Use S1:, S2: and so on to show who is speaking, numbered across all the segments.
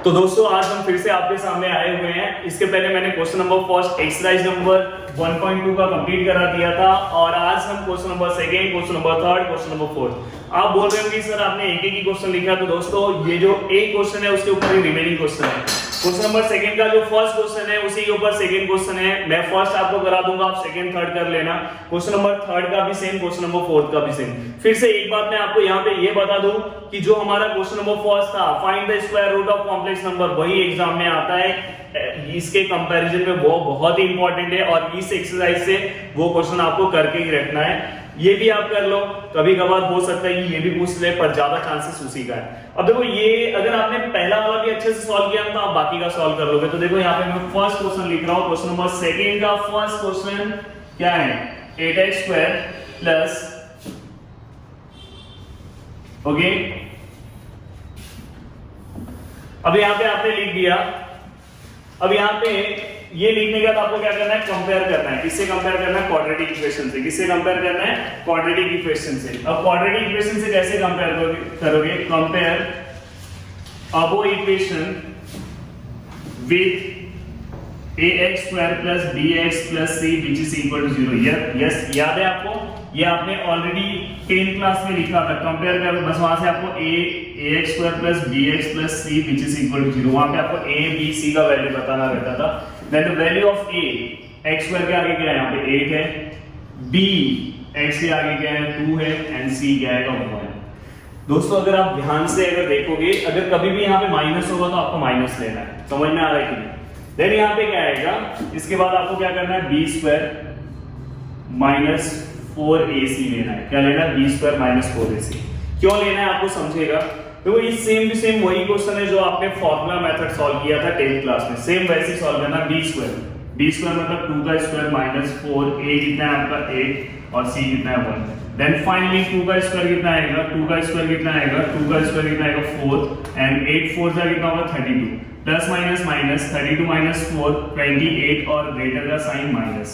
S1: तो दोस्तों आज हम फिर से आपके सामने आए हुए हैं। इसके पहले मैंने question number first exercise number 1.2 का कंप्लीट करा दिया था और आज हम question number second, question number third, question number fourth. आप बोल रहे होंगे सर आपने एक ही क्वेश्चन लिखा, तो दोस्तों ये जो एक क्वेश्चन है उसके ऊपर ही रिमेनिंग क्वेश्चन है। क्वेश्चन नंबर सेकंड का जो फर्स्ट क्वेश्चन है उसी के ऊपर सेकंड क्वेश्चन है। मैं फर्स्ट आपको करा दूंगा, आप सेकंड थर्ड कर लेना। क्वेश्चन नंबर थर्ड का भी सेम, क्वेश्चन नंबर फोर्थ का भी सेम। फिर से एक बात मैं आपको यहाँ पे ये बता दूं कि जो हमारा क्वेश्चन नंबर फर्स्ट था, find the square root of complex number, वही एग्जाम में आता है। इसके कंपैरिजन में वो बहुत ही इंपॉर्टेंट है और इस एक्सरसाइज से वो क्वेश्चन आपको करके ही रखना है। ये भी आप कर लो, कभी कभार हो सकता है कि ये भी पूछ ले, पर ज्यादा चांसेस उसी का है। अब देखो ये अगर आपने पहला वाला भी अच्छे से सॉल्व किया तो आप बाकी का सॉल्व कर लोगे। तो देखो यहाँ पे मैं फर्स्ट क्वेश्चन लिख रहा हूँ। क्वेश्चन नंबर सेकंड का फर्स्ट क्वेश्चन क्या है, 8x स्क्वायर प्लस, ओके। अब यहाँ पे आपने लिख दिया। अब यहाँ पे ये लिखने के बाद आपको क्या करना है, कंपेयर करना है। किससे कंपेयर करना है, क्वाड्रेटिक इक्वेशन से। किससे कंपेयर करना है, क्वाड्रेटिक इक्वेशन से। अब क्वाड्रेटिक इक्वेशन से कैसे कंपेयर करोगे, compare above equation with ax square plus bx plus c which is equal to 0। Yes, याद है आपको, ये आपने ऑलरेडी 10th क्लास में लिखा था। कंपेयर कर, बस वहां से आपको ax square plus bx plus c which is equal to 0, वहां पे आपको a b c का वैल्यू बताना रहता था। Then the value of a, x square के आगे क्या है, यहाँ पे 8 है, b x के आगे क्या है, 2 है, एंड c क्या है, 1 है। दोस्तों अगर आप ध्यान से अगर देखोगे, अगर कभी भी यहाँ पे माइनस होगा तो आपको माइनस लेना है। समझ में आ रहा है कि नहीं? देन यहाँ पे क्या आएगा, इसके बाद आपको क्या करना है, बी स्क्वायर माइनस 4ac लेना है। क्या लेना है, बी स्क्वायर माइनस 4ac। क्यों लेना है आपको समझेगा। तो ये सेम टू सेम वही क्वेश्चन है जो आपने फॉर्मूला मेथड सॉल्व किया था 10th क्लास में, सेम वैसे ही सॉल्व करना। बी स्क्वायर मतलब 2 का स्क्वायर माइनस 4, a कितना है आपका 8 और c कितना है 1। देन फाइनली 2 का स्क्वायर कितना आएगा, 2 का स्क्वायर कितना आएगा, 2 का स्क्वायर कितना आएगा 4, एंड 8 4 का कितना होगा 32, प्लस माइनस माइनस 32 माइनस 4 28 और ग्रेटर का साइन माइनस।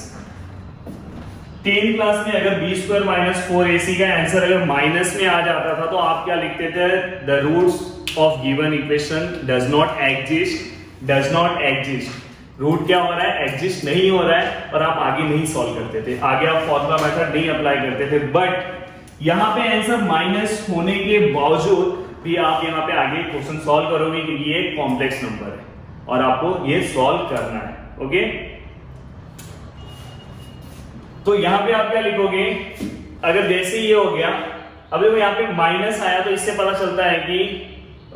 S1: 10th क्लास में अगर b स्क्वायर माइनस 4ac का आंसर अगर माइनस में आ जाता था तो आप क्या लिखते थे, the roots of given equation does not exist. Root क्या हो रहा है, एग्जिस्ट नहीं हो रहा है, और आप आगे नहीं सॉल्व करते थे, आगे आप फॉर्मूला मेथड नहीं अप्लाई करते थे। बट यहाँ पे आंसर माइनस होने के बावजूद भी आप यहाँ पे आगे क्वेश्चन सॉल्व करोगे क्योंकि ये कॉम्प्लेक्स नंबर है और आपको ये सॉल्व करना है। ओके, तो यहाँ पे आप क्या लिखोगे, अगर जैसे ये हो गया, अभी यहाँ पे माइनस आया तो इससे पता चलता है कि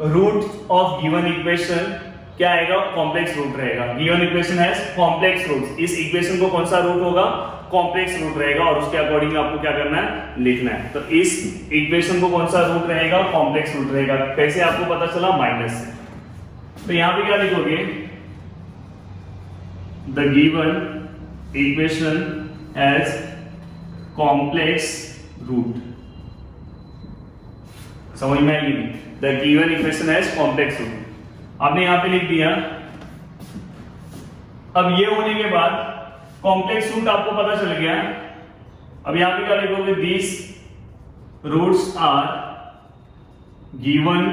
S1: रूट ऑफ गिवन इक्वेशन क्या आएगा, कॉम्प्लेक्स रूट रहेगा। Given equation has complex roots. इस इक्वेशन को कौन सा रूट होगा, कॉम्प्लेक्स रूट रहेगा, और उसके अकॉर्डिंग आपको क्या करना है, लिखना है। तो इस इक्वेशन को कौन सा रूट रहेगा, कॉम्प्लेक्स रूट रहेगा। कैसे आपको पता चला, माइनस से। तो यहां पे क्या लिखोगे, the given equation has complex root. समझ में आएगी, the given equation has complex root. आपने यहां पे लिख दिया। अब ये होने के बाद कॉम्प्लेक्स रूट आपको पता चल गया। अब यहां पे क्या लिखोगे, this roots are given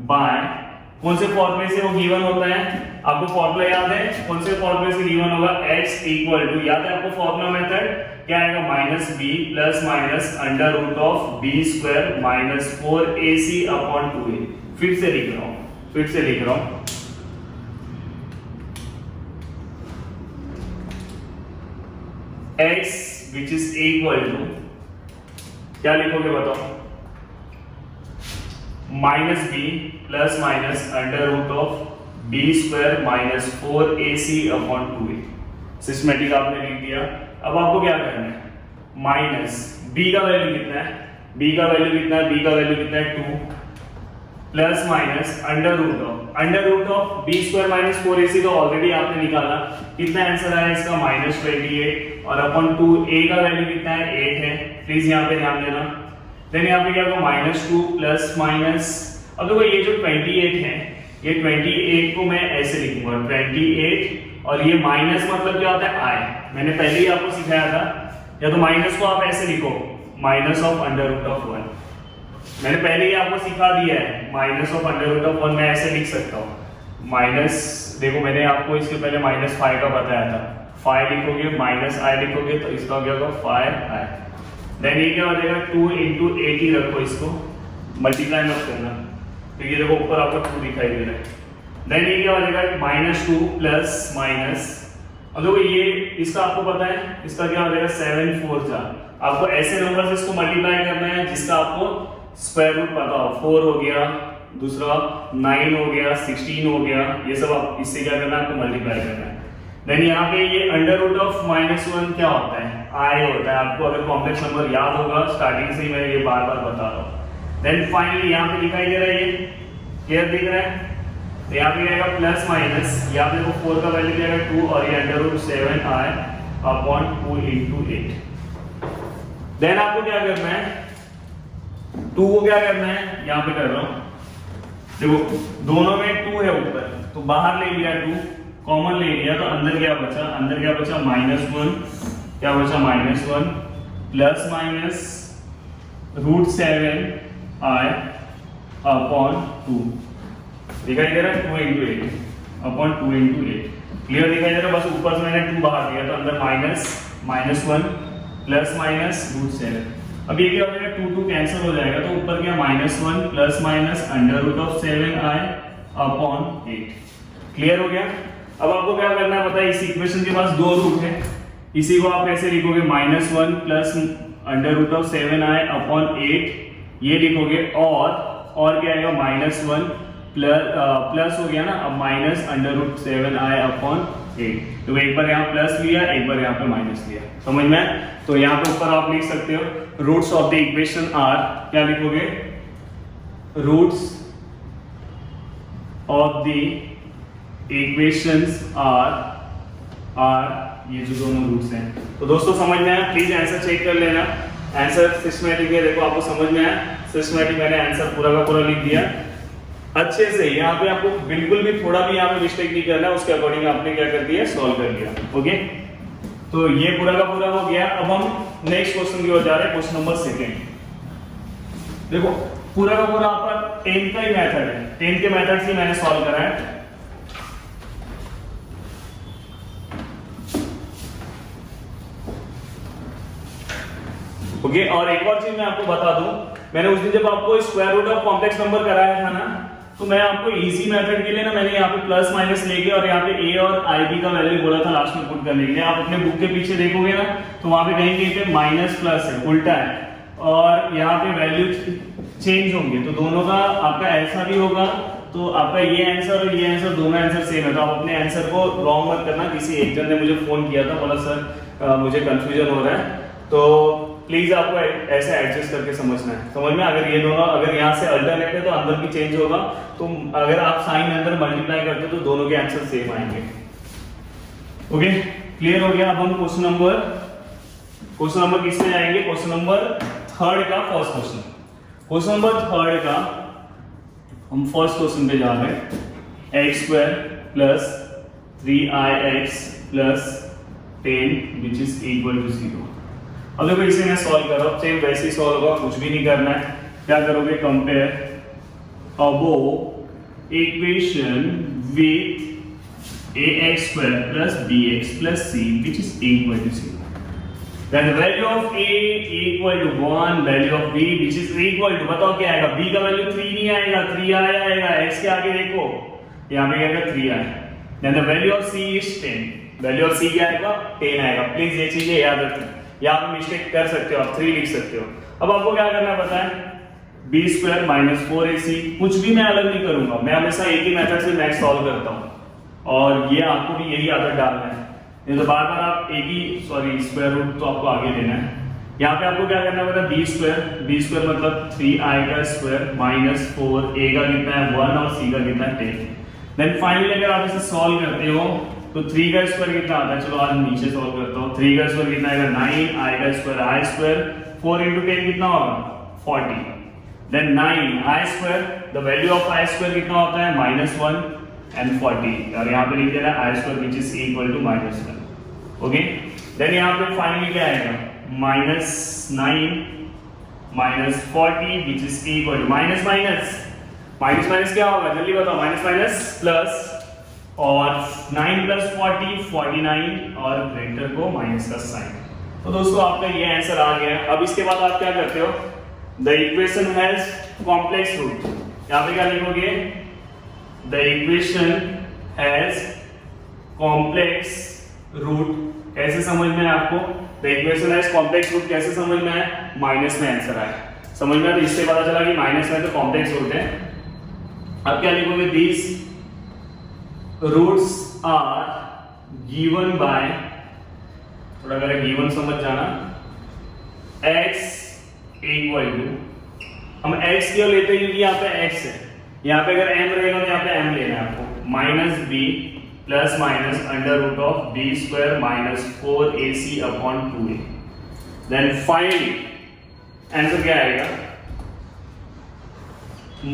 S1: by, कौन से फॉर्मूले से वो गिवन होता है, आपको फॉर्मूला याद है, कौन से फॉर्मूले से गिवन होगा, x इक्वल टू, याद है आपको फॉर्मूला मेथड क्या आएगा, minus b plus minus under root of b square minus 4ac upon 2a। फिर से लिख रहा हूं x which is equal to, क्या लिखोगे बताओ, minus b plus minus under root of b square minus 4ac upon 2a। Systematic आपने लिख दिया। अब आपको क्या करना है, माइनस b का वैल्यू कितना है, b का वैल्यू कितना है 2, plus minus under root of b square minus 4ac, तो ऑलरेडी आपने निकाला, कितना आंसर आया इसका, माइनस 28, और अपॉन 2 a का वैल्यू कितना है 8 है। प्लीज यहाँ पे ध्यान देना। देन यहाँ पे क्या होगा, माइनस 2 प्लस माइनस, अब देखो ये जो 28 है, ये 28 को मैं ऐसे लिखूंगा 28, और ये माइनस मतलब क्या होता है, i। मैंने पहले ही आपको सिखाया था, या तो माइनस को आप ऐसे लिखो, minus of under root of 1। मैंने पहले ही आपको सिखा दिया है, minus of under root of 1 मैं ऐसे लिख सकता हूँ। माइनस, देखो मैंने आपको इसके पहले -5 का बताया था, 5 लिखोगे माइनस i लिखोगे तो इसका क्या होगा 5i। देन ये क्या हो जाएगा 2 × 80 रखो, इसको मल्टीप्लाई मत करना, तो ये देखो ऊपर आपको 2 दिखाई दे रहा है। देन ये क्या हो जाएगा -2 प्लस माइनस, और देखो ये इसका आपको पता है इसका क्या हो जाएगा 7 4 जा, आपको ऐसे नंबर से इसको मल्टीप्लाई करना है जिसका आपको स्क्वायर रूट पता हो। 4 हो गया, दूसरा 9 हो गया, 16 हो गया, ये सब आप इससे क्या करना है आपको मल्टीप्लाई करना है। देन यहाँ पे ये अंडर रूट ऑफ -1 क्या होता है i होता है, आपको अगर कॉम्प्लेक्स नंबर याद होगा स्टार्टिंग से ही मैं ये बार बार बता रहा हूँ। देन फाइनली यहाँ पे दिखाई दे रहा है, ये क्लियर दिख रहा है, तो यहाँ पे आएगा प्लस माइनस, यहाँ पे देखो 4 का वैल्यू क्या आएगा 2 और ये under root 7i upon 2 × 8। Then आपको क्या करना है 2 को क्या करना है, यहाँ पे कर रहा हूँ, देखो दोनों में 2 है ऊपर, तो बाहर ले लिया 2 कॉमन ले लिया, तो अंदर क्या बचा, अंदर क्या बचा -1, क्या बचा -1 plus minus root 7i upon 2, दिखाई दे रहा है 2 × 8 अपॉन 2 × 8, क्लियर दिखाई दे रहा है। बस ऊपर से मैंने 2 बाहर दिया तो अंदर -1 प्लस माइनस रूट 7। अब ये क्या हो जाएगा 2 कैंसिल हो जाएगा, तो ऊपर क्या -1 plus minus under root of 7i upon 8, clear हो गया। अब आपको क्या करना है पता है, इस इक्वेशन के पास 2 रूट है, इसी को आप कैसे लिखोगे -1 plus under root of 7i upon 8 ये लिखोगे, और क्या आएगा -1 प्लस हो गया ना, अब minus under root 7i upon 8, तो एक बार यहाँ प्लस लिया, एक बार यहाँ पे माइनस लिया, समझ में। तो यहाँ पे ऊपर आप लिख सकते हो roots of the equation are, क्या लिखोगे roots of the equations are ये जो दोनों रूट्स हैं। तो दोस्तों समझ में आया, प्लीज आंसर चेक कर लेना, आंसर सिस्टमैटिक है, देखो आपको समझ में आया, सिस्टमैटिक मैंने आंसर पूरा का पूरा लिख दिया अच्छे से। यहाँ पे आपको बिल्कुल भी थोड़ा भी यहाँ पे मिस्टेक नहीं करना है, उसके अकॉर्डिंग आपने क्या कर दिया सॉल्व कर दिया। ओके, तो ये पूरा का पूरा हो गया। अब हम नेक्स्ट क्वेश्चन की ओर जा रहे हैं, क्वेश्चन नंबर 2। देखो पूरा का पूरा आपका 10 का ही मेथड है, 10 के मेथड से मैंने सॉल्व करा है। ओके, और एक और चीज मैं आपको बता दूं, मैंने उस दिन जब आपको square root of complex number कराया था ना, तो मैं आपको इजी मेथड के लिए ना मैंने यहाँ पे प्लस माइनस लेके और यहाँ पे a और ib का वैल्यू बोला था लास्ट में पुट करने के लिए। आप अपने बुक के पीछे देखोगे ना तो वहां पे कहीं कहीं पे माइनस प्लस है, उल्टा है, और यहाँ पे वैल्यू चेंज होंगे, तो दोनों का आपका ऐसा भी होगा, तो आपका ये आंसर और ये आंसर दोनों आंसर सेम है, तो आप अपने आंसर को रॉन्ग मत करना। किसी एक जन ने मुझे फोन किया था, बोला सर मुझे कंफ्यूजन हो रहा है, तो प्लीज आपको ऐसे एडजस्ट करके समझना है, समझ में। अगर ये दोनों अगर यहाँ से अल्टरनेट है तो अंदर भी चेंज होगा, तो अगर आप साइन अंदर मल्टीप्लाई करते हो तो दोनों के आंसर सेम आएंगे। ओके, क्लियर हो गया। अब हम क्वेश्चन नंबर किस पे जाएंगे, क्वेश्चन नंबर 3 का फर्स्ट क्वेश्चन। क्वेश्चन नंबर 3 का हम फर्स्ट क्वेश्चन पे जा रहे हैं, x² plus 3ix plus 10 which is equal to 0। अब देखो इसे मैं सॉल्व कर रहा हूं, सेम वैसे ही सॉल्व होगा, कुछ भी नहीं करना है। क्या करोगे, compare above equation with ax² plus bx plus c which is equal to 0, then the value of a equal to 1, value of b which is equal to, बताओ क्या आएगा, b का वैल्यू 3 नहीं आएगा, 3 आएगा, x के आगे देखो यहाँ पे आएगा 3 आएगा, then the value of c is 10, value of c क्या आएगा 10 आएगा। प्लीज ये चीजें याद रखना, यहाँ पे मिस्टेक कर सकते हो आप, 3 लिख सकते हो। अब आपको क्या करना पता है, b² माइनस 4ac, कुछ भी मैं अलग नहीं करूंगा, मैं हमेशा एक ही मेथड से मैथ सॉल्व करता हूँ, और ये आपको भी यही आदत डालना है, नहीं तो बार बार आप एक ही स्क्वायर रूट तो आपको आगे लेना है। यहाँ पे आपको क्या करना पड़ता है, b² मतलब 3i का स्क्वायर माइनस 4, a का कितना है 1 और c का कितना है 10। देन फाइनली अगर आप इसे सॉल्व करते हो तो 3 का स्क्वायर कितना आता है, चलो आज नीचे सॉल्व करता हूँ। 3 का स्क्वायर कितना आएगा 9, i का स्क्वायर i², 4 × 10 कितना होगा 40, then 9i², the value of i² कितना होता है -1 एंड 40, और यहाँ पे लिख देना i² which is equal to -1। Okay, then यहाँ पे फाइनली क्या आएगा -9 -40 which is equal to minus minus minus क्या होगा जल्दी बताओ, माइनस माइनस प्लस, और 9 प्लस 40 49, और ग्रेटर को माइनस का साइन। तो दोस्तों आपका ये आंसर आ गया। अब इसके बाद आप क्या करते हो, the equation has complex root, यहाँ पे क्या लिखोगे, the equation has complex root. कैसे समझ में है आपको, the equation has complex root कैसे समझ में है, माइनस में आंसर आया, समझ में आया। तो इससे पता चला कि माइनस में तो कॉम्प्लेक्स रूट है। अब क्या लिखोगे, these roots are given by, थोड़ा अगर गिवन समझ जाना, x इक्वल टू, हम x क्यों लेते हैं क्योंकि यहाँ पे x है, यहाँ पे अगर m रहेगा तो यहाँ पे m लेना है आपको, minus b plus minus under root of b square minus 4ac upon 2a। Then finally answer क्या आएगा,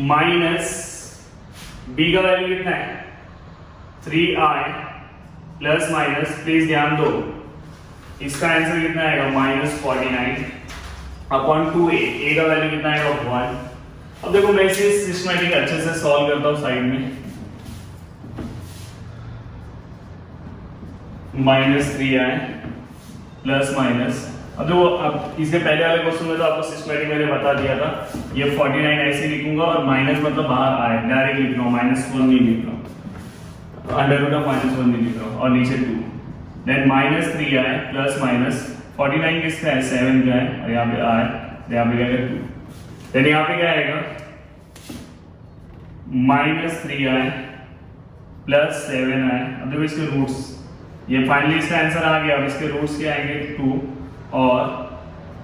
S1: माइनस b का वैल्यू कितना है 3i प्लस माइनस, प्लीज ध्यान दो, इसका आंसर कितना आएगा माइनस 49 अपॉन 2a, a का वैल्यू कितना आएगा 1। अब देखो मैं इसे सिस्टमैटिक अच्छे से सॉल्व करता हूं साइड में, माइनस 3i प्लस माइनस, अब देखो अब इसके पहले वाले क्वेश्चन में तो आपको सिस्टमैटिक मैंने बता दिया था, ये 49 ऐसे लिखूंगा और माइनस मतलब बाहर आए, डायरेक्ट लिख रहा हूँ, माइनस 1 नहीं लिख रहा हूँ, अंडर रूट ऑफ माइनस 1 नहीं लिख रहा हूँ, और नीचे 2, then minus 3i plus minus 49 किसका है 7 का है, और यहाँ पे i, यहाँ पे क्या है 2, देन यहाँ पे क्या आएगा माइनस 3i प्लस 7i। अब देखो इसके रूट्स, ये फाइनली इसका आंसर आ गया। अब इसके रूट्स क्या आएंगे 2 और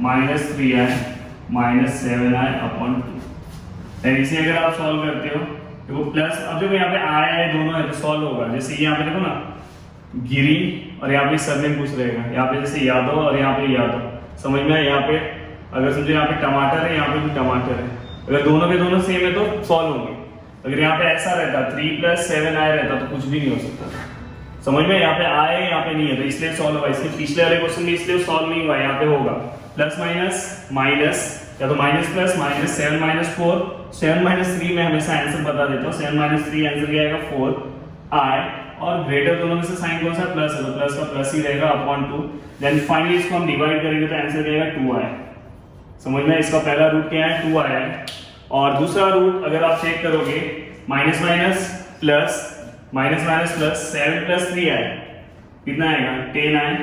S1: minus 3i minus 7i upon 2। इसे अगर आप सॉल्व करते हो देखो प्लस, अब देखो यहाँ पे i दोनों है तो सॉल्व होगा, जैसे यहाँ पे देखो ना गिरी और यहाँ पे सरनेम पूछ रहेगा, यहाँ पे जैसे यादव और यहाँ पे यादव, समझ में आया। यहाँ पे अगर समझो यहाँ पे टमाटर है, यहाँ पे भी टमाटर है, अगर दोनों के दोनों सेम है तो सॉल्व होंगे। अगर यहाँ पे ऐसा रहता 3 प्लस 7i रहता तो कुछ भी नहीं हो सकता, समझ में। यहाँ पे i यहाँ पे नहीं है तो इसलिए सॉल्व होगा, इसके पिछले वाले क्वेश्चन में इसलिए सॉल्व नहीं हुआ, यहाँ पे होगा प्लस माइनस माइनस, या तो minus plus minus, 7 minus 4, 7 minus 3 में हमेशा आंसर बता देता हूँ, 7 माइनस 3 आंसर क्या आएगा 4i, और ग्रेटर दोनों में से साइन कौन सा प्लस है तो प्लस का प्लस ही रहेगा अपॉन 2। देन फाइनली इसको हम डिवाइड करेंगे तो आंसर क्या आएगा 2i, समझ में। इसका पहला रूट क्या है 2i है, और दूसरा रूट अगर आप चेक करोगे minus minus plus, minus minus plus, 7 plus 3i कितना आएगा 10i,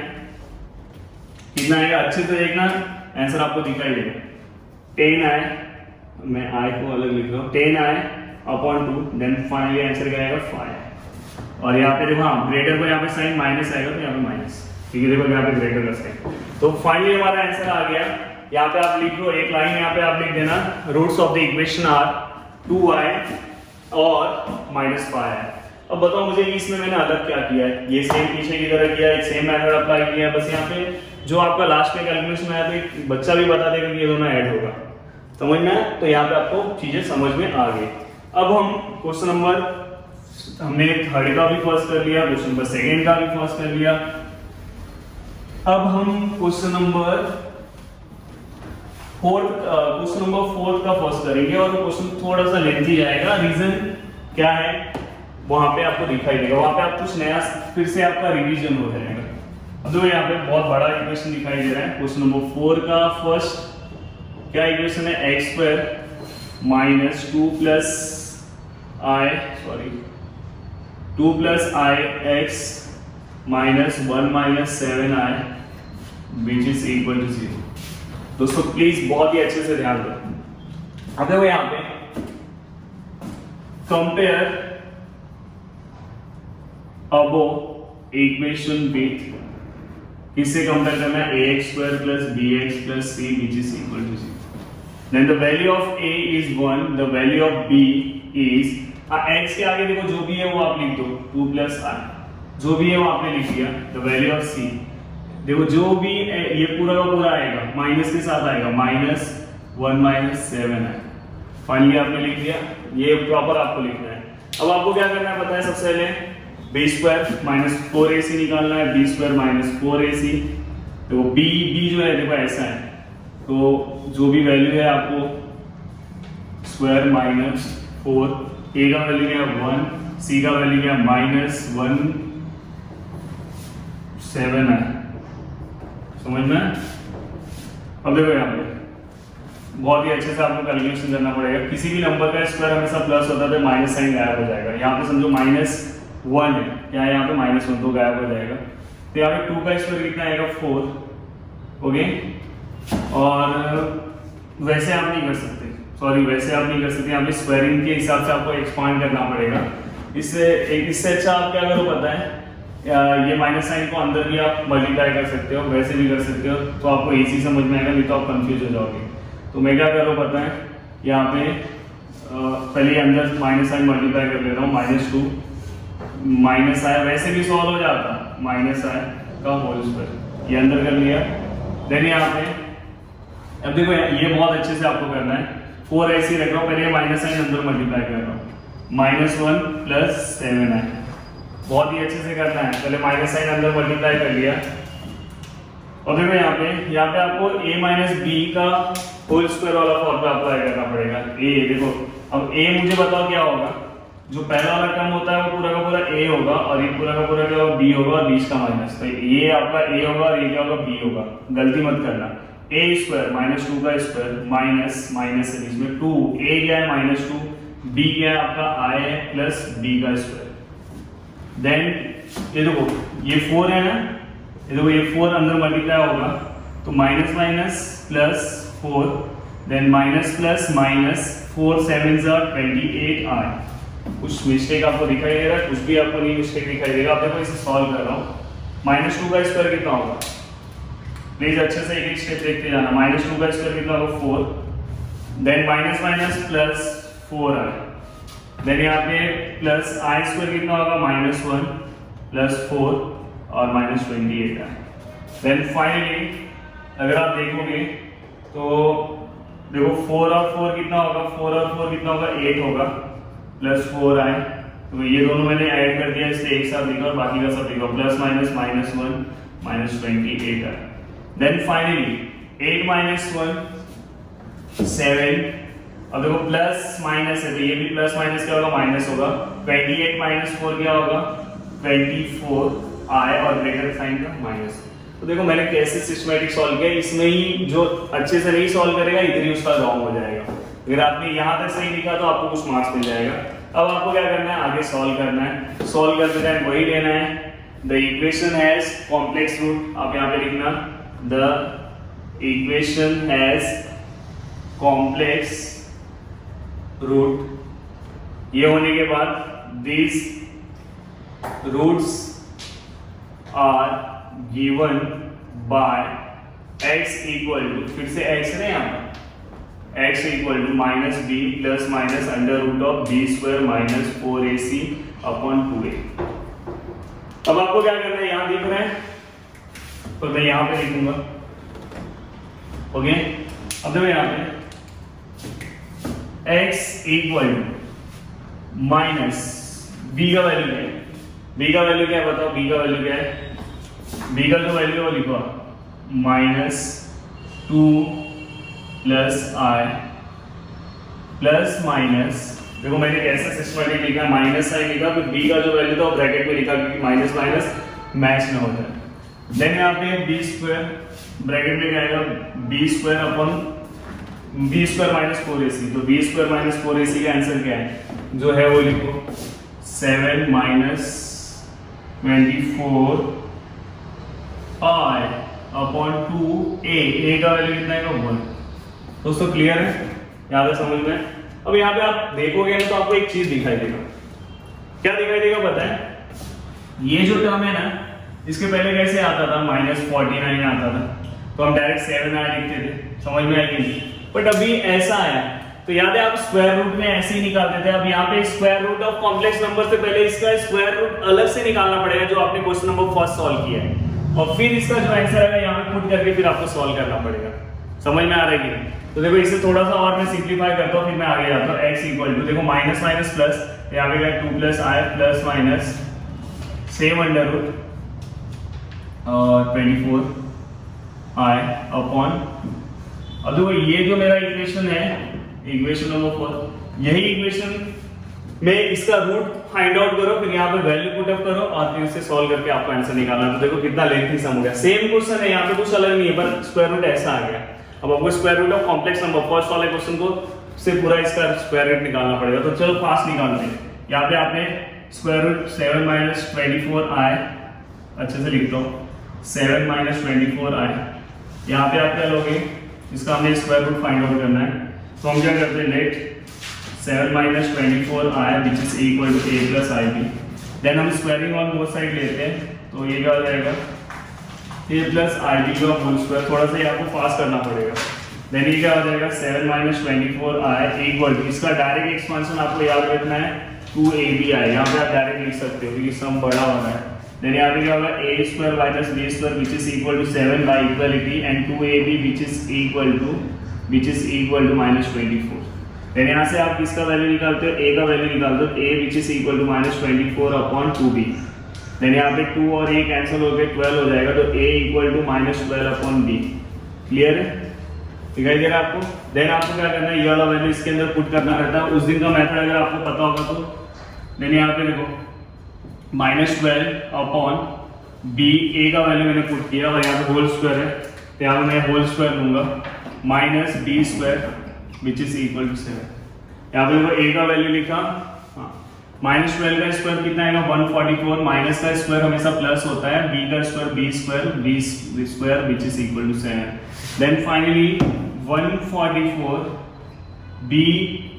S1: कितना आएगा अच्छे से देखना, आंसर आपको दिखाई देगा 10i, मैं i को अलग लिख रहा हूँ 10i upon 2, then finally answer क्या आएगा 5। और यहाँ पे देखो हाँ ग्रेटर को यहाँ पे साइन माइनस आएगा तो यहाँ पे माइनस, ठीक है देखो यहाँ पे ग्रेटर का साइन। तो फाइनली हमारा आंसर आ गया। यहाँ पे आप लिख लो एक लाइन, यहाँ पे आप लिख देना roots of the equation are 2i और माइनस 5i। अब बताओ मुझे इसमें मैंने अलग क्या किया है, ये सेम पीछे की तरह किया है, सेम मेथड अप्लाई किया है, बस यहाँ पे जो आपका लास्ट में कैलकुलेशन आया तो एक बच्चा भी बता देगा कि ये दोनों ऐड होगा, समझ में। तो यहाँ पे आपको चीजें समझ में आ गई। अब हम क्वेश्चन नंबर, हमने थर्ड का भी फर्स्ट कर लिया, क्वेश्चन नंबर सेकंड का भी फर्स्ट कर लिया। अब हम क्वेश्चन नंबर फोर्थ का फर्स्ट करेंगे, और क्वेश्चन थोड़ा सा लेंथी जाएगा। रीजन क्या है वहां पे आपको दिखाई देगा, वहां पे आप कुछ नया फिर से आपका रिवीजन हो जाएगा। अब देखो यहाँ पे बहुत बड़ा इक्वेशन दिखाई दे रहा है। क्वेश्चन नंबर 4 का फर्स्ट क्या इक्वेशन है, x square minus 2 plus i x minus 1 minus 7i which is equal to 0। दोस्तों प्लीज बहुत ही अच्छे से ध्यान दो। अब देखो यहाँ पे कंपेयर अबोव इक्वेशन विथ, किससे कंपेयर करना है, ax square plus bx plus c which is equal to 0. Then the value of a is 1, the value of b is, x के आगे देखो जो भी है वो आप लिख दो 2 plus i, जो भी है वो आपने लिख दिया। the value of c देखो जो भी ये पूरा का पूरा आएगा माइनस के साथ आएगा, माइनस 1 माइनस 7i, फाइनली आपने लिख दिया। ये प्रॉपर आपको लिखना है। अब आपको क्या करना है पता है, सबसे पहले बी स्क्वायर माइनस 4ac निकालना है, बी स्क्वायर माइनस 4ac। तो बी जो है देखो ऐसा है, तो जो भी वैल्यू है आपको स्क्वायर माइनस 4, ए का वैल्यू क्या है 1, सी का वैल्यू क्या है -17 है। समझ में? अब देखो यहाँ पे बहुत ही अच्छे से आपको कैलकुलेशन करना पड़ेगा। किसी भी नंबर का स्क्वायर हमेशा प्लस होता है तो माइनस साइन गायब हो जाएगा। यहाँ पे समझो -1 है, क्या यहाँ पे -1 तो गायब हो जाएगा। तो यहाँ पे 2 का स्क्वायर कितना आएगा 4। ओके, और वैसे आप नहीं कर सकते, यहाँ पे स्क्वायरिंग के हिसाब से आपको एक्सपांड करना पड़ेगा। इससे अच्छा आप क्या करो पता है, ये माइनस साइन को अंदर भी आप मल्टीप्लाई कर सकते हो, वैसे भी कर सकते हो, तो आपको इजी समझ में आएगा, नहीं तो आप कंफ्यूज हो जाओगे। तो मैं क्या कर रहा हूँ पता है, यहाँ पे पहले अंदर माइनस साइन मल्टीप्लाई कर ले रहा हूँ, -2 माइनस आया, वैसे भी सॉल्व हो जाता, माइनस आया का होल स्क्वायर, ये अंदर कर लिया। देन यहाँ पे अब देखो ये बहुत अच्छे से आपको करना है, 4 ऐसे ही रख रहा हूँ, पहले माइनस साइन अंदर मल्टीप्लाई कर रहा हूँ, -1 + 7 है, बहुत ही अच्छे से करना है। पहले माइनस साइन अंदर मल्टीप्लाई कर लिया, और देखो यहाँ पे आपको a - b का होल स्क्वायर वाला फॉर्मूला अप्लाई करना पड़ेगा। a देखो, अब a मुझे बताओ क्या होगा, जो पहला वाला टर्म होता है वो पूरा का पूरा a होगा, और ये पूरा का पूरा क्या होगा b होगा, और बीच का माइनस, तो ये आपका a होगा और ये क्या होगा b होगा। गलती मत करना, a स्क्वायर -2 का स्क्वायर माइनस से बीच में 2, a क्या है -2, b क्या है आपका i है प्लस b का स्क्वायर। देन ये देखो ये 4 है ना, ये देखो ये 4 अंदर मल्टीप्लाई होगा, तो minus plus 4, then minus plus minus 4 7 28 आए। कुछ मिस्टेक आपको दिखाई दे रहा है, कुछ भी आपको नहीं मिस्टेक दिखाई देगा। आप देखो इसे सॉल्व कर रहा हूँ, -2 का स्क्वायर कितना होगा, प्लीज अच्छे से एक स्टेप देखते जाना। -2 का स्क्वायर कितना होगा 4, देन माइनस प्लस 4 आए, देन यहाँ पे प्लस i स्क्वायर कितना होगा -1 + 4 और -28 है। देन फाइनली अगर आप देखोगे तो देखो 4 और 4 कितना होगा, 8 होगा, +4 आए, तो ये दोनों मैंने ऐड कर दिया, इससे एक साथ लिखा और बाकी का सब लिखा, प्लस माइनस -1 -28 आए। देन फाइनली 8 - 1 7, अब देखो प्लस माइनस है, तो ये भी प्लस माइनस क्या होगा माइनस होगा, 28 - 4 क्या होगा 24 आए, और ग्रेटर साइन का माइनस। तो देखो मैंने कैसे सिस्टमैटिक सॉल्व किया, इसमें ही जो अच्छे से नहीं सॉल्व करेगा इधर ही उसका रॉन्ग हो जाएगा। अगर आपने यहाँ तक सही लिखा तो आपको कुछ मार्क्स मिल जाएगा। अब आपको क्या करना है, आगे सॉल्व करना है, सॉल्व करते टाइम वही लेना है, the equation has complex root, आप यहाँ पे लिखना the equation has complex root, ये होने के बाद these roots are given by x equal to, फिर से x है यहाँ पर, x equal to -b + √b² - 4ac/2a। अब आपको क्या करना है, यहाँ दिख रहा है तो मैं यहाँ पे लिखूंगा। ओके, अब देखो यहाँ पे x equal to minus b का वैल्यू क्या है, b का वैल्यू क्या है बताओ, b का वैल्यू क्या है, b का जो वैल्यू है वो लिखो -2 + i प्लस माइनस, देखो मैंने कैसे सिस्टमैटिक लिखा, माइनस साइन लिखा, फिर b का जो वैल्यू था वो ब्रैकेट में लिखा क्योंकि माइनस मैच ना हो जाए। देन यहाँ पे b² ब्रैकेट में क्या आएगा, b² - 4ac, तो b² - 4ac का आंसर क्या है, जो है वो लिखो 7 - 24 i/2a, a का वैल्यू कितना है 1। दोस्तों क्लियर है, यहाँ तक समझ में। अब यहाँ पे आप देखोगे तो आपको एक चीज दिखाई देगा, क्या दिखाई देगा पता है, ये जो टर्म है ना, इसके पहले कैसे आता था, -49 आता था, तो हम डायरेक्ट 7i लिखते थे, समझ में आएगी नहीं, बट अभी ऐसा आया, तो याद है आप स्क्वायर रूट में ऐसे ही निकालते थे। अब यहाँ पे square root of complex number से पहले इसका स्क्वायर रूट अलग से निकालना पड़ेगा, जो आपने क्वेश्चन नंबर फर्स्ट सॉल्व किया है, और फिर इसका जो आंसर है यहाँ पे पुट करके फिर आपको सॉल्व करना पड़ेगा। समझ में आ रहा है कि नहीं? तो देखो इसे थोड़ा सा और मैं सिंप्लीफाई करता हूँ, फिर मैं आगे जाता हूँ। x इक्वल टू, देखो माइनस प्लस, यहाँ पे क्या 2 + i plus minus same under root और 24 i अपॉन, अब देखो ये जो मेरा इक्वेशन है, इक्वेशन नंबर 4, यही इक्वेशन में इसका रूट फाइंड आउट करो, फिर यहाँ पे वैल्यू पुट अप करो और फिर उसे सॉल्व करके आपको आंसर निकालना। तो देखो कितना लेंथी सम हो गया। सेम क्वेश्चन है, यहाँ पे कुछ अलग नहीं है, पर स्क्वायर रूट ऐसा आ गया। अब आपको square root of complex number first वाले क्वेश्चन को से पूरा इसका स्क्वायर रूट निकालना पड़ेगा। तो चलो फास्ट निकालते हैं। यहाँ पे आपने स्क्वायर रूट 7 - 24i अच्छे से लिख दो, 7 - 24i। यहाँ पे आप क्या लोगे, इसका हमें स्क्वायर रूट फाइंड आउट करना है। तो हम क्या करते हैं, late 7 - 24i which is equal to a plus ib। Then हम स्क्वायरिंग ऑन बोथ साइड लेते हैं, तो ये क्या हो जाएगा, a plus ib का होल स्क्वायर। थोड़ा सा ये आपको फास्ट करना पड़ेगा। देन ये क्या हो जाएगा, 7 - 24i इक्वल टू, इसका डायरेक्ट एक्सपेंशन आपको याद रखना है 2ab। यहाँ पे आप डायरेक्ट लिख सकते हो क्योंकि सम बड़ा हो रहा है। देन यहाँ पे क्या होगा, a square minus b square which is equal to 7 by equality and 2ab which is equal to -24। Then यहाँ से आप किसका वैल्यू निकालते हो, a का वैल्यू निकालते हो, a which is equal to -24 upon 2b। Then यहाँ पे 2 और a कैंसिल होकर 12 हो जाएगा, तो a equal to -12 upon b। Clear है, दिखाई दे रहा है आपको। देन आपको क्या करना है, ये वाला वैल्यू इसके अंदर पुट करना रहता है। उस दिन का मेथड अगर आपको पता होगा तो देन यहाँ पे देखो -12 अपॉन b, a का वैल्यू मैंने पुट किया और यहाँ पे होल स्क्वायर है, तो यहाँ पे मैं होल स्क्वायर लूंगा -b square which is equal to 7। यहाँ पे देखो a का वैल्यू लिखा, -12 का स्क्वायर कितना आएगा 144, माइनस का स्क्वायर हमेशा प्लस होता है, b का square b square which is equal to 7। Then finally 144 b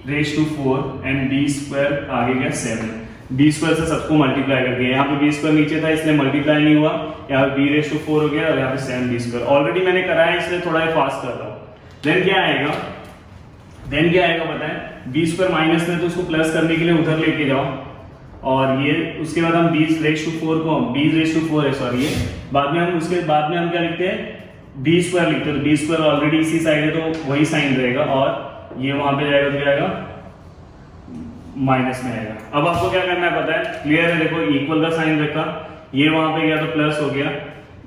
S1: raise to 4 and b square आगे गया 7। b स्क्वायर से सबको मल्टीप्लाई करके, यहाँ पे b स्क्वायर नीचे था इसलिए मल्टीप्लाई नहीं हुआ, यहाँ पे b रेज टू 4 हो गया और यहाँ पे 7b स्क्वायर। ऑलरेडी मैंने कराया है इसलिए थोड़ा फास्ट कर रहा हूँ। देन क्या आएगा, बताएं, b स्क्वायर माइनस में तो उसको प्लस करने के लिए उधर लेके जाओ, और ये उसके बाद हम b रेज टू 4 को b रेज टू 4 है सॉरी, ये बाद में हम उसके बाद में हम क्या लिखते हैं, b स्क्वायर लिखते हैं। तो b स्क्वायर ऑलरेडी इसी साइड है तो वही साइन रहेगा और ये वहां पे जाएगा, तो जाएगा माइनस में आएगा। अब आपको क्या करना है पता है, क्लियर है, देखो इक्वल का साइन रखा, ये वहां पे गया तो प्लस हो गया,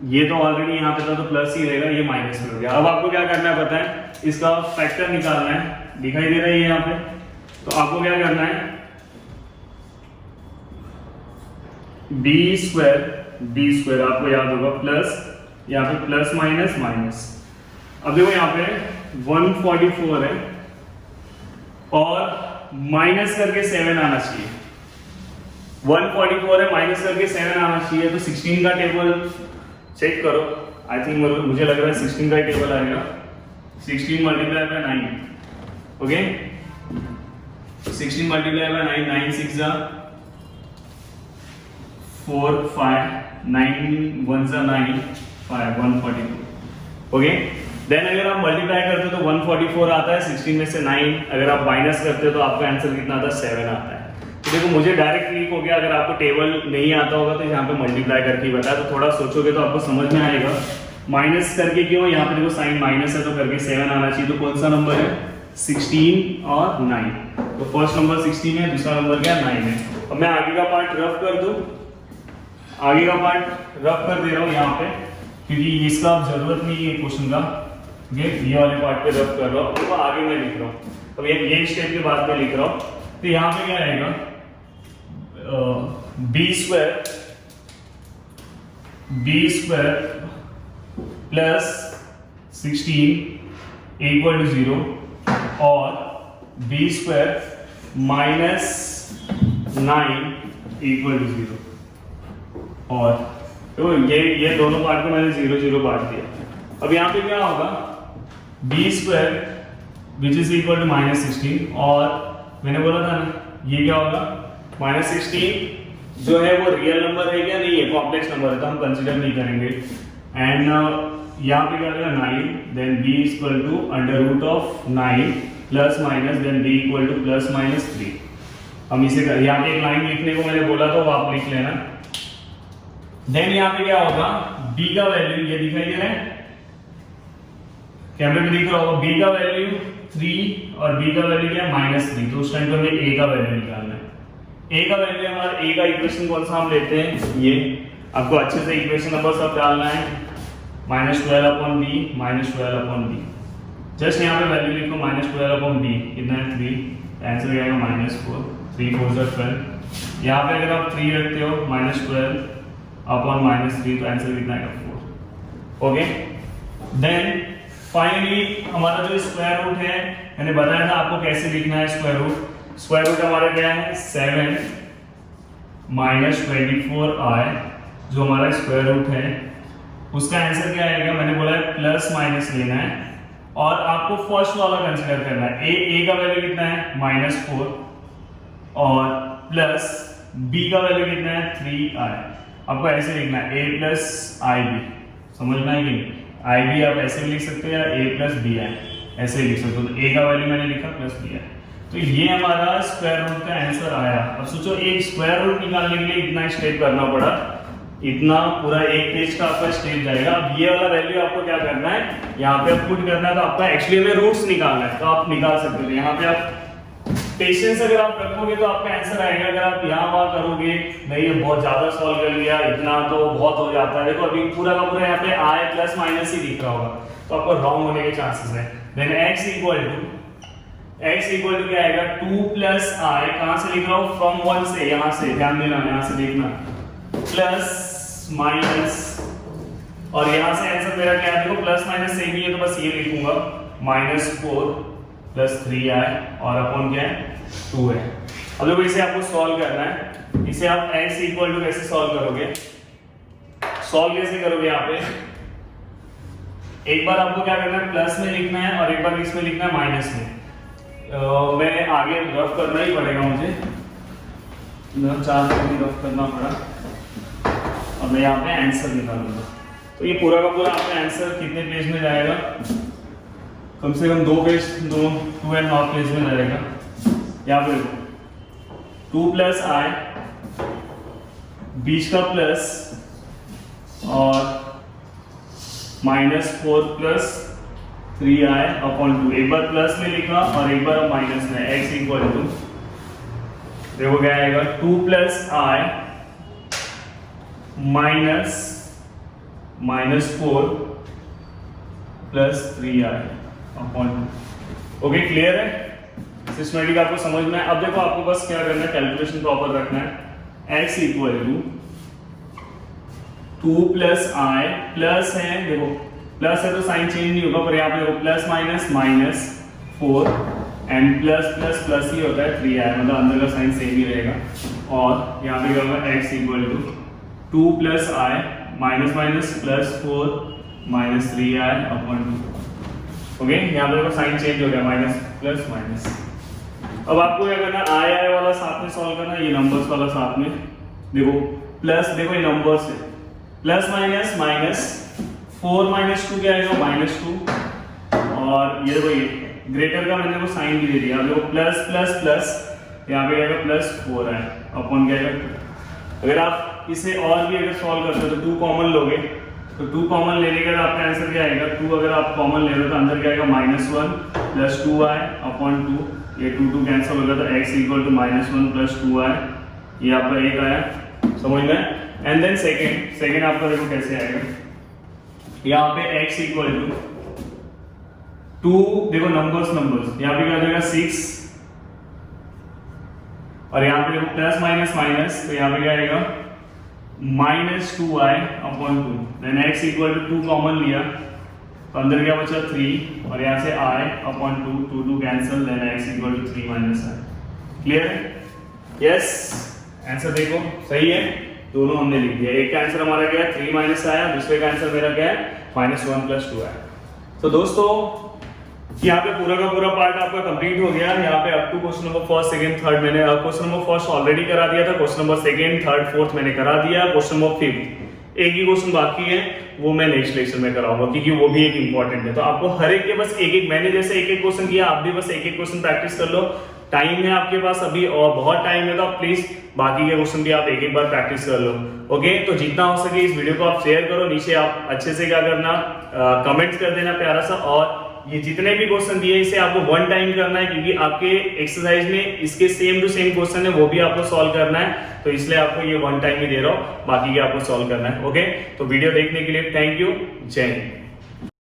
S1: ये तो ऑलरेडी यहाँ पे था तो प्लस ही रहेगा, ये माइनस में हो गया। अब आपको क्या करना है पता है, इसका फैक्टर निकालना है, दिखाई दे रहा है यहाँ पे। तो आपको क्या करना है, b स्क्वायर आपको याद होगा प्लस, यहाँ पे प्लस माइनस माइनस। अब देखो यहाँ पे 144 है और माइनस करके 7 आना चाहिए। 144 है, माइनस करके 7 आना चाहिए, तो 16 का टेबल चेक करो। आई थिंक मुझे लग रहा है 16 का टेबल आएगा, 16 multiply by 9, okay, 16 multiply by 9, 9 6 जा 4 5, 9 1 जा 9 5, 144, ओके। देन अगर आप मल्टीप्लाई करते हो तो 144 आता है, 16 में से 9 अगर आप माइनस करते हो तो आपका आंसर कितना आता है, 7 आता है। तो देखो मुझे डायरेक्ट क्लिक हो गया, अगर आपको टेबल नहीं आता होगा तो यहाँ पे मल्टीप्लाई करके ही बताया, तो थोड़ा सोचोगे तो आपको समझ में आएगा। माइनस करके क्यों, यहाँ पे देखो साइन माइनस है तो करके 7 आना चाहिए, तो कौन सा नंबर है, 16 और 9। तो फर्स्ट नंबर 16 है, दूसरा नंबर क्या 9 है। अब मैं आगे का पार्ट रफ कर दूं, आगे का पार्ट रफ कर दे रहा हूँ यहाँ पे, क्योंकि इसका अब जरूरत नहीं है क्वेश्चन का, ये वाले पार्ट पे रफ कर रहा हूँ, तो आगे मैं लिख रहा हूँ। अब ये स्टेप के बाद में लिख रहा हूँ, तो यहाँ पे क्या आएगा, b square plus 16 equal to 0 और b square minus 9 equal to 0। और तो ये दोनों पार्ट को मैंने 0 0 बांट दिया। अब यहाँ पे क्या होगा, b square which is equal to -16, और मैंने बोला था ना ये क्या होगा, -16 जो है वो रियल नंबर है क्या नहीं है, कॉम्प्लेक्स नंबर है तो हम कंसीडर नहीं करेंगे। एंड यहाँ पे क्या होगा 9, then b equal to √9 plus minus, then b equal to plus minus 3। हम इसे यहाँ पे एक लाइन लिखने को मैंने बोला था वो आप लिख लेना। देन यहाँ पे क्या होगा, b का वैल्यू ये दिखाई दे रहा है, कैमरे में दिख रहा होगा, b का वैल्यू 3 और b का वैल्यू क्या है -3, तो उस टाइम पर हमें a का वैल्यू निकालना है। a का वैल्यू हमारा, a का इक्वेशन कौन सा हम लेते हैं, ये आपको अच्छे से इक्वेशन नंबर सब डालना है, -12/b -12/b। जस्ट यहाँ पे वैल्यू लिखो, -12/b कितना है 3, आंसर आएगा -4। 3 4 12। यहाँ पे अगर आप 3 रखते हो -12 अपॉन -3 तो आंसर कितना आएगा 4। ओके, देन फाइनली हमारा जो स्क्वायर रूट है, मैंने बताया था आपको कैसे लिखना है स्क्वायर रूट। स्क्वायर रूट हमारा क्या है 7 -24i, जो हमारा स्क्वायर रूट है उसका आंसर क्या आएगा। मैंने बोला है प्लस माइनस लेना है और आपको फर्स्ट वाला कंसीडर करना है। ए का वैल्यू कितना है -4 और प्लस बी का वैल्यू कितना है 3i। आपको ऐसे लिखना है a प्लस आई बी, समझना है कि नहीं। आई बी आप ऐसे भी लिख सकते हो या a प्लस बी आई, ऐसे ही लिख सकते हो। तो a का वैल्यू मैंने लिखा प्लस बी आई, तो ये हमारा स्क्वायर रूट का आंसर आया। अब सोचो एक स्क्वायर रूट निकालने के लिए इतना स्टेप करना पड़ा, इतना पूरा एक पेज का आपका स्टेप जाएगा। अब ये वाला वैल्यू आपको क्या करना है, यहाँ पे आप पुट करना है। तो आपका एक्चुअली में रूट्स निकालना है, तो आप निकाल सकते हो। यहाँ पे आप पेशेंस अगर आप रखोगे तो आपका आंसर आएगा। अगर आप यहाँ वहां करोगे, नहीं ये बहुत ज्यादा सॉल्व कर लिया, इतना तो बहुत हो जाता है। देखो अभी पूरा का पूरा यहाँ पे आई प्लस माइनस ही दिख रहा होगा, तो आपको रॉन्ग होने के चांसेस है। देन x इक्वल टू क्या आएगा 2 प्लस आई, कहां से लिख रहा हूं फ्रॉम 1 से, यहां से ध्यान देना, यहां से देखना, प्लस माइनस और यहां से आंसर मेरा क्या है, देखो प्लस माइनस सेम ही है तो बस ये लिखूंगा -4 प्लस 3i और अपॉन क्या है 2 है। अब देखो इसे आपको सॉल्व करना है। इसे आप x इक्वल टू कैसे सॉल्व करोगे, सॉल्व कैसे करोगे। यहाँ पे एक बार आपको क्या करना है, प्लस में लिखना है और एक बार इसमें लिखना है माइनस में। मैं आगे रफ करना ही पड़ेगा मुझे, 4 रफ करना पड़ा और मैं यहाँ पे आंसर निकालूंगा। तो ये पूरा का पूरा आपका आंसर कितने पेज में जाएगा, कम से कम 2 एंड हाफ पेज में जाएगा। यहाँ पे 2 प्लस आई, बीच का प्लस और -4 प्लस 3i अपॉन 2। एक बार प्लस में लिखा और एक बार माइनस में। x इक्वल टू देखो क्या आएगा 2 plus i -4 plus 3i upon 2। Okay, clear है, सिस्टमैटिक आपको समझ में है। अब देखो आपको बस क्या करना है, कैलकुलेशन प्रॉपर रखना है। x equal to 2 plus i, plus है, देखो प्लस है तो साइन चेंज नहीं होगा, पर यहाँ पे देखो plus minus -4 and plus plus plus ही होता है 3i, मतलब अंदर का साइन सेम ही रहेगा। और यहाँ पे क्या होगा x equal to 2 plus i -4 -3i upon 2। Okay, यहाँ पे देखो साइन चेंज हो गया, माइनस प्लस माइनस। अब आपको क्या करना है, आई वाला साथ में सॉल्व करना, ये नंबर्स वाला साथ में। देखो प्लस, देखो ये नंबर्स है, प्लस माइनस माइनस 4 -2 क्या आएगा -2 और ये देखो ये ग्रेटर का मैंने वो साइन भी दे दिया। देखो प्लस प्लस प्लस यहाँ पे आएगा +4 है अपॉन क्या आएगा। अगर आप इसे और भी अगर सॉल्व करते हो तो 2 कॉमन लोगे, तो 2 कॉमन लेने के बाद आपका आंसर क्या आएगा, 2 अगर आप कॉमन ले रहे हो तो अंदर क्या आएगा -1 प्लस 2i अपॉन 2। ये 2 कैंसिल हो गया तो x equal to -1 plus 2i, ये आपका एक आया, समझ में। एंड देन सेकेंड आपका देखो कैसे आएगा, यहाँ पे x इक्वल टू 2, देखो नंबर्स यहाँ पे क्या हो जाएगा 6 और यहाँ पे देखो प्लस माइनस माइनस, तो यहाँ पे क्या आएगा -2i upon 2। Then x equal to 2 common लिया तो अंदर क्या बचा 3 और यहाँ से i upon 2, 2 cancel, then x equal to 3 minus i। Clear है? यस, आंसर देखो सही है, दोनों हमने लिख दिया। एक का आंसर हमारा क्या है 3 माइनस आया, दूसरे का आंसर मेरा क्या है -1 प्लस 2 आया। तो दोस्तों यहाँ पे पूरा का पूरा पार्ट आपका कंप्लीट हो गया। यहाँ पे अप टू क्वेश्चन नंबर 1, 2, 3 मैंने क्वेश्चन नंबर 1 ऑलरेडी करा दिया था, क्वेश्चन नंबर 2, 3, 4 मैंने करा दिया, क्वेश्चन नंबर 5 एक ही क्वेश्चन बाकी है, वो मैं नेक्स्ट लेक्चर में कराऊंगा क्योंकि वो भी एक इंपॉर्टेंट है। तो आपको हर एक के बस एक मैंने जैसे एक क्वेश्चन किया, आप भी बस एक क्वेश्चन प्रैक्टिस कर लो। टाइम है आपके पास अभी और बहुत टाइम है, तो आप प्लीज बाकी के क्वेश्चन भी आप एक बार प्रैक्टिस कर लो। ओके, तो जितना हो सके इस वीडियो को आप शेयर करो, नीचे आप अच्छे से क्या करना कमेंट्स कर देना प्यारा सा। और ये जितने भी क्वेश्चन दिए इसे आपको 1 टाइम करना है क्योंकि आपके एक्सरसाइज में इसके सेम टू सेम क्वेश्चन है, वो भी आपको सॉल्व करना है, तो इसलिए आपको ये 1 टाइम ही दे रहा हूं, बाकी के आपको सॉल्व करना है। ओके, तो वीडियो देखने के लिए थैंक यू, जय हिंद।